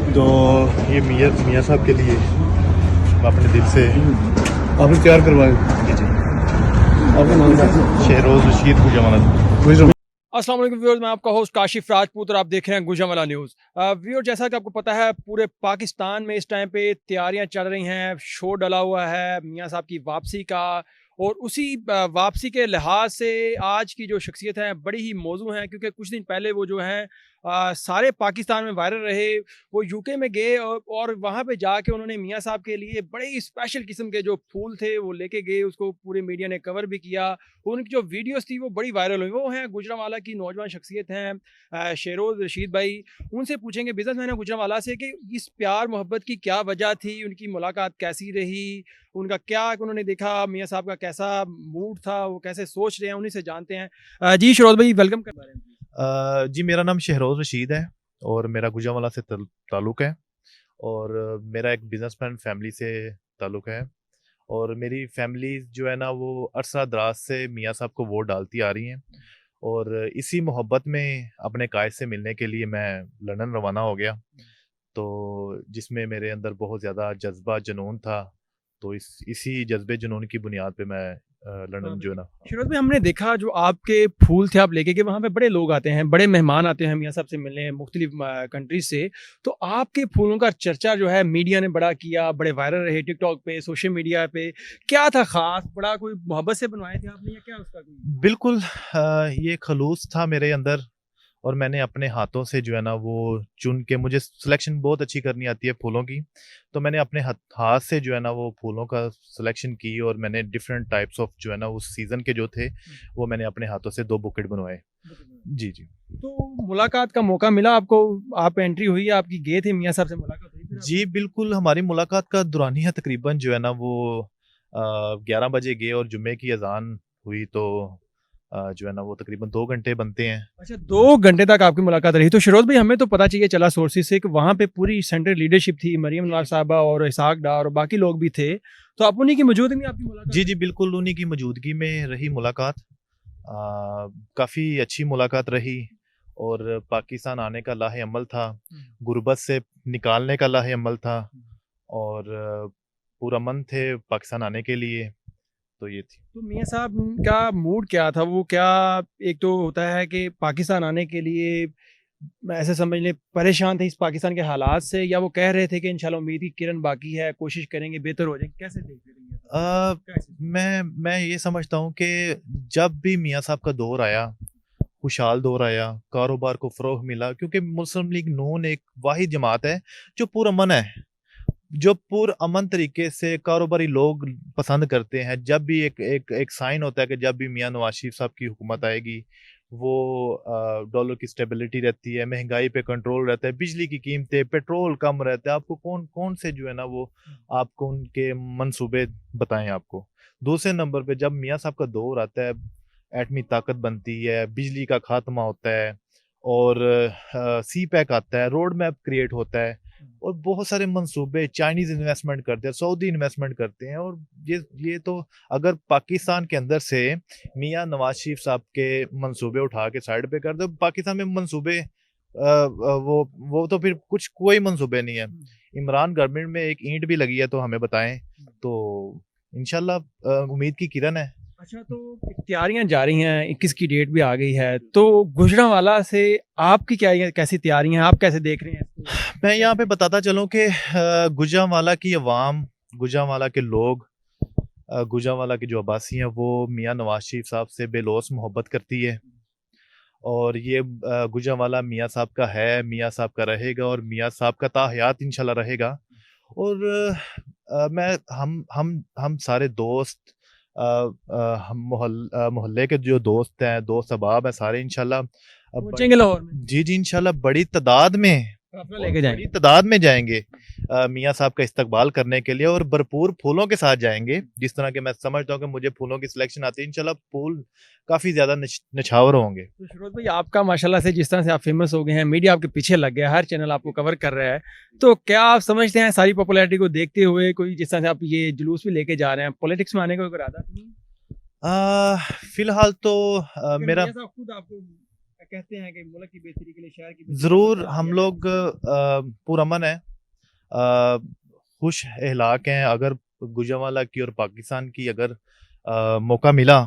तो ये मियाँ साहब के लिए मैं अपने दिल से आपने तैयार करवाए? जी जी। आपका नाम क्या है? शहरोज रशीद गुजरावाला। अस्सलाम वालेकुम व्यूअर्स, मैं आपका होस्ट काशिफ राजपूत और आप देख रहे हैं गुजरांवाला न्यूज़। व्यूअर, जैसा कि आपको पता है, पूरे पाकिस्तान में इस टाइम पे तैयारियां चल रही हैं, शो डला हुआ है मियाँ साहब की वापसी का। और उसी वापसी के लिहाज से आज की जो शख्सियत हैं बड़ी ही मौजू हैं, क्योंकि कुछ दिन पहले वो जो हैं सारे पाकिस्तान में वायरल रहे। वो यूके में गए और वहाँ पे जाके उन्होंने मियाँ साहब के लिए बड़े ही स्पेशल किस्म के जो फूल थे वो लेके गए, उसको पूरे मीडिया ने कवर भी किया। उनकी जो वीडियोस थी वो बड़ी वायरल हुई। वो हैं गुजरांवाला की नौजवान शख्सियत हैं शेरोज़ रशीद भाई। उनसे पूछेंगे, बिजनेसमैन है गुजरांवाला से, कि इस प्यार मोहब्बत की क्या वजह थी, उनकी मुलाकात कैसी रही, उनका क्या उन्होंने देखा, मियाँ साहब का कैसा मूड था, वो कैसे सोच रहे हैं, उन्हीं से जानते हैं। जी शेरोज़ भाई, वेलकम कर रहे हैं। जी, मेरा नाम शहरोज रशीद है और मेरा गुजरांवाला से ताल्लुक़ है। और मेरा एक बिजनेसमैन फैमिली से ताल्लुक़ है। और मेरी फैमिली जो है ना, वो अरसा दराज से मियाँ साहब को वोट डालती आ रही हैं। और इसी मोहब्बत में अपने कायद से मिलने के लिए मैं लंदन रवाना हो गया, तो जिसमें मेरे अंदर बहुत ज़्यादा जज्बा जुनून था। तो इसी जज्बे जुनून की बुनियाद पे मैं लंदन जो है ना। शिरोज भाई, हमने देखा जो आपके फूल थे आप लेके, कि वहाँ पे बड़े लोग आते हैं, बड़े मेहमान आते हैं मियाँ साहब से मिलने मुख्तलिफ कंट्रीज से। तो आपके फूलों का चर्चा जो है मीडिया ने बड़ा किया, बड़े वायरल रहे टिकटॉक पे, सोशल मीडिया पे। क्या था खास, बड़ा कोई मोहब्बत से बनवाए थे आपने या क्या उसका कोई? बिल्कुल, ये खलूस था मेरे अंदर। और मैंने अपने हाथों से जो है ना वो चुन के, मुझे सिलेक्शन बहुत अच्छी करनी आती है फूलों की, तो मैंने अपने हाथ से जो है ना वो फूलों का सिलेक्शन की। और मैंने डिफरेंट टाइप्स ऑफ जो है ना उस सीज़न के जो थे वो मैंने अपने हाथों से 2 बुकेट बनवाए। जी, जी। तो मुलाकात का मौका मिला आपको, आप एंट्री हुई, आपकी गए थे मियाँ साहब से मुलाकात हुई फिर आपकी? जी, बिल्कुल, हमारी मुलाकात का दौरानिया तकरीबन जो है ना वो 11 बजे गए और जुम्मे की अज़ान हुई, तो जो है ना वो तकरीबन 2 घंटे बनते हैं। अच्छा, 2 घंटे तक आपकी मुलाकात रही। तो शिरोज़ भाई, हमें तो पता चाहिए चला सोर्सेज़ से कि वहाँ पे पूरी सेंट्रल लीडरशिप थी, मरियम नवाज़ साहबा और इसहाक डार और बाकी लोग भी थे। तो आप उन्हीं की मौजूदगी में आपकी मुलाकात जी, हुई? जी, बिल्कुल, उन्हीं की मौजूदगी में रही मुलाकात। काफ़ी अच्छी मुलाकात रही। और पाकिस्तान आने का लाहे-अमल था, गुर्बत से निकालने का लाहे-अमल था। और पूरा मन थे पाकिस्तान आने के लिए, तो ये थी। तो मियाँ साहब का मूड क्या था? वो क्या, एक तो होता है कि पाकिस्तान आने के लिए ऐसे समझ लें परेशान थे इस पाकिस्तान के हालात से, या वो कह रहे थे कि इंशाल्लाह उम्मीद की किरण बाकी है, कोशिश करेंगे बेहतर हो जाएंगे? कैसे देख रहे हैं अ, कैसे? मैं ये समझता हूँ कि जब भी मियाँ साहब का दौर आया, खुशहाल दौर आया, कारोबार को फ़रोग़ मिला, क्योंकि मुस्लिम लीग नून एक वाहिद जमात है जो पुरअमन है, जो पुरअमन तरीके से कारोबारी लोग पसंद करते हैं। जब भी एक साइन होता है कि जब भी मियाँ नवाज़ शरीफ साहब की हुकूमत आएगी, वो डॉलर की स्टेबिलिटी रहती है, महंगाई पे कंट्रोल रहता है, बिजली की कीमतें, पेट्रोल कम रहता है। आपको कौन से जो है ना वो आपको उनके मंसूबे बताएँ आपको। दूसरे नंबर पे जब मियाँ साहब का दौर आता है, एटमी ताकत बनती है, बिजली का खात्मा होता है, और सी पैक आता है, रोड मैप क्रिएट होता है, और बहुत सारे मंसूबे, चाइनीज़ इन्वेस्टमेंट करते हैं, सऊदी इन्वेस्टमेंट करते हैं। और ये तो अगर पाकिस्तान के अंदर से मियाँ नवाज़ शरीफ साहब के मंसूबे उठा के साइड पे कर दो, पाकिस्तान में मंसूबे वो तो फिर कुछ कोई मंसूबे नहीं है। इमरान गवर्नमेंट में एक ईंट भी लगी है तो हमें बताएं, तो इंशाल्लाह उम्मीद की किरण है। अच्छा, तो तैयारियां जारी हैं, 21 की डेट भी आ गई है, तो गुजरांवाला से आपकी क्या कैसी तैयारियां हैं, आप कैसे देख रहे हैं इसको? मैं यहाँ पे बताता चलूँ कि गुजरांवाला की अवाम, गुजरांवाला के लोग, गुजरांवाला की जो आबासी हैं वो मियाँ नवाज़ शरीफ साहब से बेलौस मोहब्बत करती है। और ये गुजरांवाला मियाँ साहब का है, मियाँ साहब का रहेगा, और मियाँ साहब का ताहयात इंशाल्लाह रहेगा। और मैं हम सारे दोस्त, हम मोहल्ले के जो दोस्त हैं, दोस्त अहबाब हैं, सारे इंशाल्लाह पहुंचेंगे लाहौर में? जी, जी, इंशाल्लाह बड़ी तादाद में, अपना और लेके बड़ी जाएंगे? तादाद में जाएँगे मियाँ साहब का इस्तकबाल करने के लिए, और भरपूर फूलों के साथ जाएँगे। जिस तरह के मैं समझता हूँ कि मुझे फूलों की सिलेक्शन आती है, इंशाल्लाह फूल काफ़ी ज़्यादा निछावर होंगे। तो शिरोज भाई, आपका माशाल्लाह से जिस तरह से आप फेमस हो गए हैं, मीडिया आपके पीछे लग गया, हर चैनल आपको कवर कर रहा है, तो क्या आप समझते हैं सारी पॉपुलैरिटी को देखते हुए कोई, जिस तरह से आप ये जुलूस भी लेके जा रहे हैं, पॉलिटिक्स में आने का कोई इरादा तो नहीं? फ़िलहाल तो क्योंकि मेरा मियां साहब खुद आपको कहते हैं कि मुल्क की बेहतरी के लिए, शहर की बेहतरी ज़रूर हम लोग पुरअमन है, खुश इहलाक हैं। अगर गुजरांवाला की और पाकिस्तान की अगर मौका मिला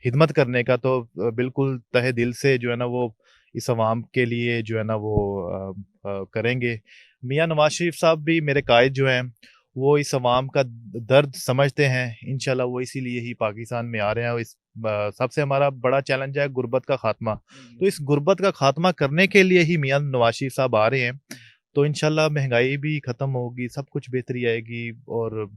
खिदमत करने का, तो बिल्कुल तहे दिल से जो है ना वो इस अवाम के लिए जो है ना वो करेंगे। मियाँ नवाज शरीफ साहब भी मेरे कायद जो हैं, वो इस अवाम का दर्द समझते हैं। इंशाल्लाह वो इसीलिए ही पाकिस्तान में आ रहे हैं। और इस सबसे हमारा बड़ा चैलेंज है गुर्बत का खात्मा। तो इस गुर्बत का खात्मा करने के लिए ही मियाँ नवाज शरीफ साहब आ रहे हैं। तो इंशाल्लाह महंगाई भी ख़त्म होगी, सब कुछ बेहतरी आएगी। और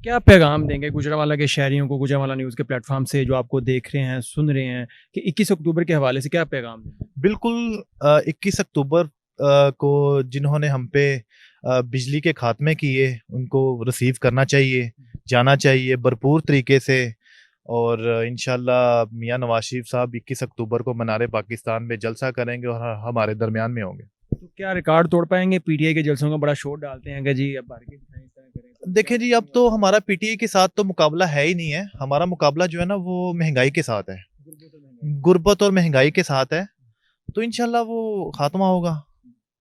क्या पैगाम देंगे गुजरांवाला के शहरियों को, गुजरांवाला न्यूज़ के प्लेटफॉर्म से जो आपको देख रहे हैं, सुन रहे हैं, कि 21 अक्टूबर के हवाले से क्या पैगाम देंगे? बिल्कुल 21 अक्टूबर को जिन्होंने हम पे बिजली के खात्मे किए, उनको रिसीव करना चाहिए, जाना चाहिए भरपूर तरीके से। और इंशाल्लाह मियाँ नवाज शरीफ साहब 21 अक्टूबर को मनारे पाकिस्तान में जलसा करेंगे और हमारे दरमियान में होंगे। तो क्या रिकॉर्ड तोड़ पाएंगे? पीटीआई के जलसों का बड़ा शोर डालते हैं कि जी अब भर के दिखाएं, इस तरह करें। तो देखें क्या जी, अब तो हमारा पीटीआई के साथ तो मुकाबला है ही नहीं है। हमारा मुकाबला जो है ना वो महंगाई के साथ है, गुर्बत और महंगाई? गुर्बत और महंगाई के साथ है। तो इंशाल्लाह वो खात्मा होगा।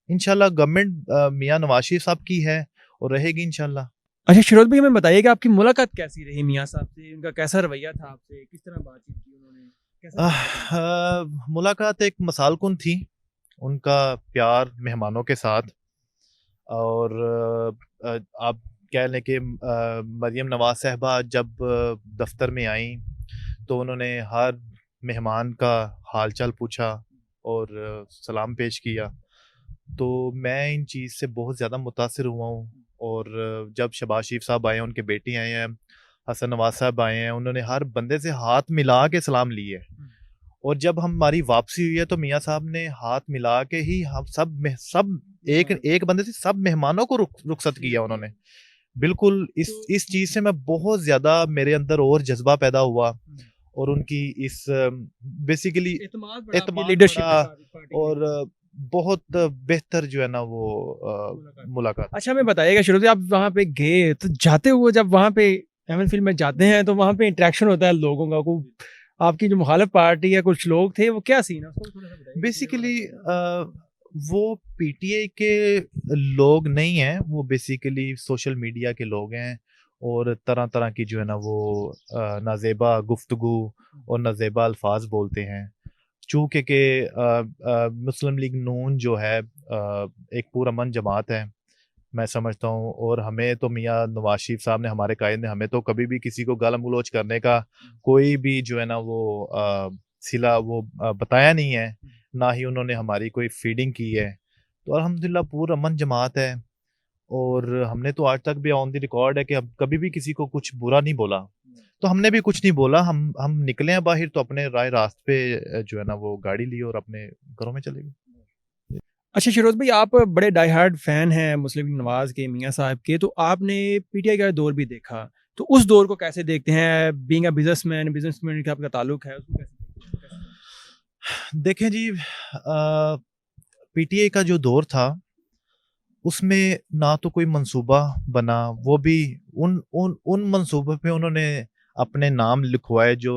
इंशाल्लाह गवर्नमेंट मियाँ नवाज शरीफ साहब की है और रहेगी इंशाल्लाह। अच्छा शिरोज भाई, हमें बताइए कि आपकी मुलाकात कैसी रही मियाँ साहब से? उनका कैसा रवैया था आपसे? किस तरह बातचीत की उन्होंने? कैसा रवैया था उनका? मुलाकात एक मसालकुन थी, उनका प्यार मेहमानों के साथ। और आप कह लें कि मरियम नवाज साहबा जब दफ्तर में आई, तो उन्होंने हर मेहमान का हाल चाल पूछा और सलाम पेश किया। तो मैं इन चीज़ से बहुत ज़्यादा मुतासिर हुआ हूँ। और जब शहबाज शरीफ साहब आए हैं, उनके बेटी आए हैं, हसन नवाज साहब आए हैं, उन्होंने हर बंदे से हाथ मिला के सलाम लिए है। और जब हमारी वापसी हुई है, तो मियाँ साहब ने हाथ मिला के ही हम सब एक एक बंदे से सब मेहमानों को रुखसत किया उन्होंने। बिल्कुल इस चीज़ से मैं बहुत ज़्यादा मेरे अंदर और जज्बा पैदा हुआ। और उनकी इस बेसिकली एतमाद बड़ा आपकी एतमाद लीडरशिप बड़ा पे पार्टी के और लिए। बहुत बेहतर जो है ना वो मुलाकात। मुलाकात। अच्छा हमें बताइएगा शिरोज, आप वहाँ पे गए तो जाते हुए जब वहाँ पे एमएन फील्ड में जाते हैं तो वहाँ पे इंटरेक्शन होता है लोगों का, को आपकी जो मुखालिफ पार्टी या कुछ लोग थे, वो क्या सीन है उसको थोड़ा सा बताइए। बेसिकली वो पीटीआई के लोग नहीं हैं, वो बेसिकली सोशल मीडिया के लोग हैं। और तरह तरह की जो है ना वो नाजेबा गुफ्तगू और नाजेबा अल्फाज बोलते हैं। चूँकि के मुस्लिम लीग नून जो है एक पुरअमन जमात है, मैं समझता हूँ। और हमें तो मियाँ नवाज शरीफ साहब ने, हमारे कायद ने, हमें तो कभी भी किसी को गालम गलौज करने का कोई भी जो है ना वो सिला वो बताया नहीं है। ना ही उन्होंने हमारी कोई फीडिंग की है। तो अल्हम्दुलिल्लाह पुरअमन जमात है। और हमने तो आज तक भी ऑन द रिकॉर्ड है कि हम कभी भी किसी को कुछ बुरा नहीं बोला। तो हमने भी कुछ नहीं बोला। हम निकले हैं बाहर, तो अपने रास्ते पे जो है ना वो गाड़ी ली और अपने घरों में चले गए। अच्छा शिरोज भाई, आप बड़े डाई हार्ड फैन हैं मुस्लिम लीग नवाज के, मियाँ साहब के, तो आपने पीटीआई का दौर भी देखा, तो उस दौर को कैसे देखते हैं? बीइंग अ बिजनेसमैन का आपका ताल्लुक है, उसको कैसे देखते हैं? देखें जी, पीटीआई का जो दौर था, उसमें ना तो कोई मंसूबा बना, वो भी उन मंसूबों पे उन्होंने अपने नाम लिखवाए जो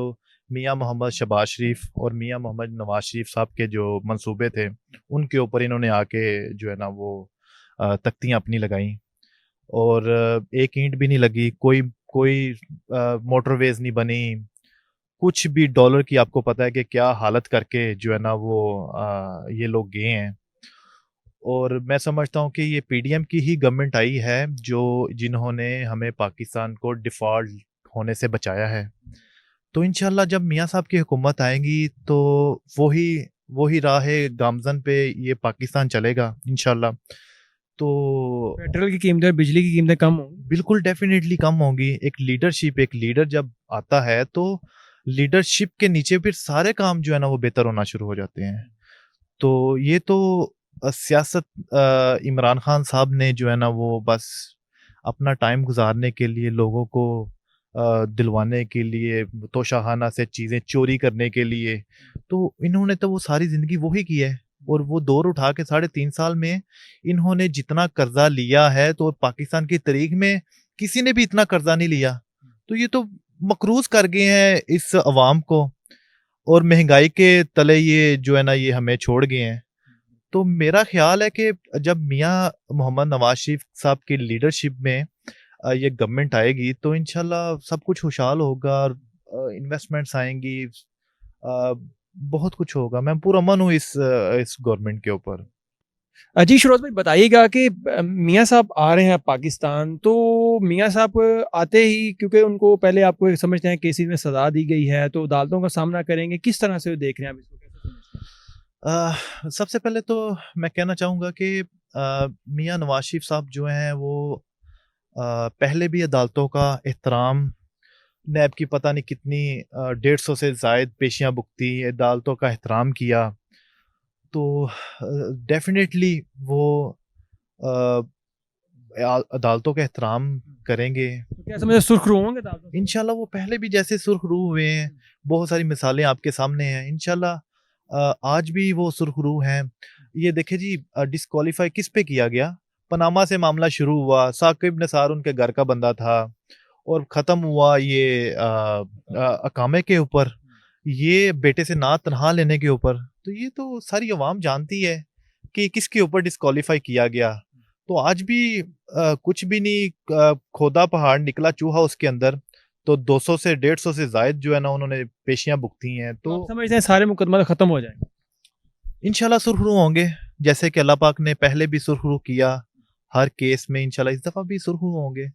मियाँ मोहम्मद शहबाज शरीफ और मियाँ मोहम्मद नवाज शरीफ साहब के जो मंसूबे थे, उनके ऊपर इन्होंने आके जो है ना वो तख्तियाँ अपनी लगाई। और एक ईंट भी नहीं लगी, कोई कोई मोटरवेज नहीं बनी, कुछ भी। डॉलर की आपको पता है कि क्या हालत करके जो है ना वो ये लोग गए हैं। और मैं समझता हूँ कि ये पीडीएम की ही गवर्नमेंट आई है जो जिन्होंने हमें पाकिस्तान को डिफ़ॉल्ट होने से बचाया है। तो इंशाल्लाह जब मियाँ साहब की हुकूमत आएगी, तो वही वही राह गामजन पे ये पाकिस्तान चलेगा इंशाल्लाह। तो पेट्रोल की कीमतें और बिजली की कीमतें कम होंगी। बिल्कुल डेफिनेटली कम होगी। एक लीडर जब आता है, तो लीडरशिप के नीचे फिर सारे काम जो है ना वो बेहतर होना शुरू हो जाते हैं। तो ये तो सियासत इमरान खान साहब ने जो है ना वो बस अपना टाइम गुजारने के लिए, लोगों को दिलवाने के लिए, तोशाखाना से चीज़ें चोरी करने के लिए, तो इन्होंने तो वो सारी ज़िंदगी वही की है। और वो दौर उठा के 3.5 साल में इन्होंने जितना कर्जा लिया है, तो पाकिस्तान की तारीख में किसी ने भी इतना कर्जा नहीं लिया। तो ये तो मकरूज कर गए हैं इस अवाम को। और महंगाई के तले ये जो है ना ये हमें छोड़ गए हैं। तो मेरा ख़्याल है कि जब मियाँ मोहम्मद नवाज़ शरीफ साहब की लीडरशिप में ये गवर्नमेंट आएगी तो इंशाल्लाह सब कुछ खुशहाल होगा और इन्वेस्टमेंट्स आएँगी, बहुत कुछ होगा। मैं पुरअमन हूँ इस गवर्नमेंट के ऊपर। जी, शिरोज़ भाई बताइएगा कि मियाँ साहब आ रहे हैं पाकिस्तान, तो मियाँ साहब आते ही क्योंकि उनको पहले आपको एक समझते हैं केसेस में सज़ा दी गई है, तो अदालतों का सामना करेंगे, किस तरह से देख रहे हैं आप इसको? कैसे समझते हैं? सबसे पहले तो मैं कहना चाहूँगा कि मियाँ नवाज़ शरीफ साहब जो हैं वो पहले भी अदालतों का एहतराम, नैब की पता नहीं कितनी 150 से ज़ायद पेशियाँ भुगती, अदालतों का एहतराम किया। तो डेफ़िनेटली वो अ, अदालतों का एहतराम करेंगे। तो क्या समझते हैं सुर्खरू होंगे अदालतों से? इंशाल्लाह वो पहले भी जैसे सुर्खरू हुए हैं, बहुत सारी मिसालें आपके सामने हैं। इंशाल्लाह आज भी वो सुर्खरू हैं। ये देखिए जी, डिस्क्वालीफाई किस पे किया गया? पनामा से मामला शुरू हुआ, साकिब निसार उनके घर का बंदा था और ख़त्म हुआ ये अकामे के ऊपर, ये बेटे से नात तनख़्वाह लेने के ऊपर। तो ये तो सारी अवाम जानती है कि किसके ऊपर डिस्क्वालीफाई किया गया। तो आज भी कुछ भी नहीं, खोदा पहाड़ निकला चूहा उसके अंदर। तो 200 से 150 से ज़ायद जो है ना उन्होंने पेशियाँ भुगती हैं। तो आप तो समझते हैं सारे मुकदमा खत्म हो जाएँगे? इंशाल्लाह सुरखरू होंगे, जैसे कि अल्लाह पाक ने पहले भी सुरखरू किया हर केस में, इंशाल्लाह इस दफ़ा भी सुरखरू होंगे।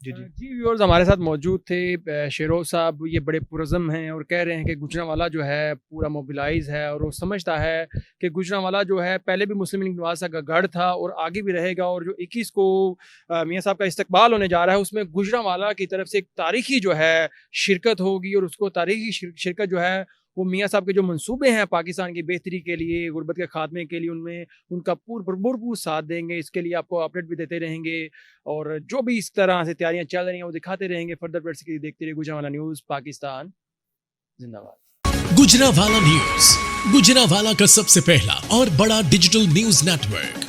जी, जी। जी व्यूअर्स हमारे साथ मौजूद थे शेरोज़ साहब, ये बड़े पुरज़्म हैं और कह रहे हैं कि गुजरांवाला जो है पूरा मोबिलाइज़ है और वो समझता है कि गुजरांवाला जो है पहले भी मुस्लिम लीग नवाज़ का गढ़ था और आगे भी रहेगा, और जो 21 को मियाँ साहब का इस्तकबाल होने जा रहा है उसमें गुजरांवाला की तरफ से एक तारीखी जो है शिरकत होगी, और उसको तारीखी शिरकत जो है वो मियाँ साहब के जो मंसूबे हैं पाकिस्तान की बेहतरी के लिए, गुर्बत के खात्मे के लिए, उनमें उनका भरपूर साथ देंगे। इसके लिए आपको अपडेट भी देते रहेंगे, और जो भी इस तरह से तैयारियां चल रही हैं वो दिखाते रहेंगे। फर्दर अपडेट्स के लिए देखते रहिए गुजरांवाला न्यूज़ पाकिस्तान जिंदाबाद। गुजरांवाला न्यूज, गुजरांवाला का सबसे पहला और बड़ा डिजिटल न्यूज नेटवर्क।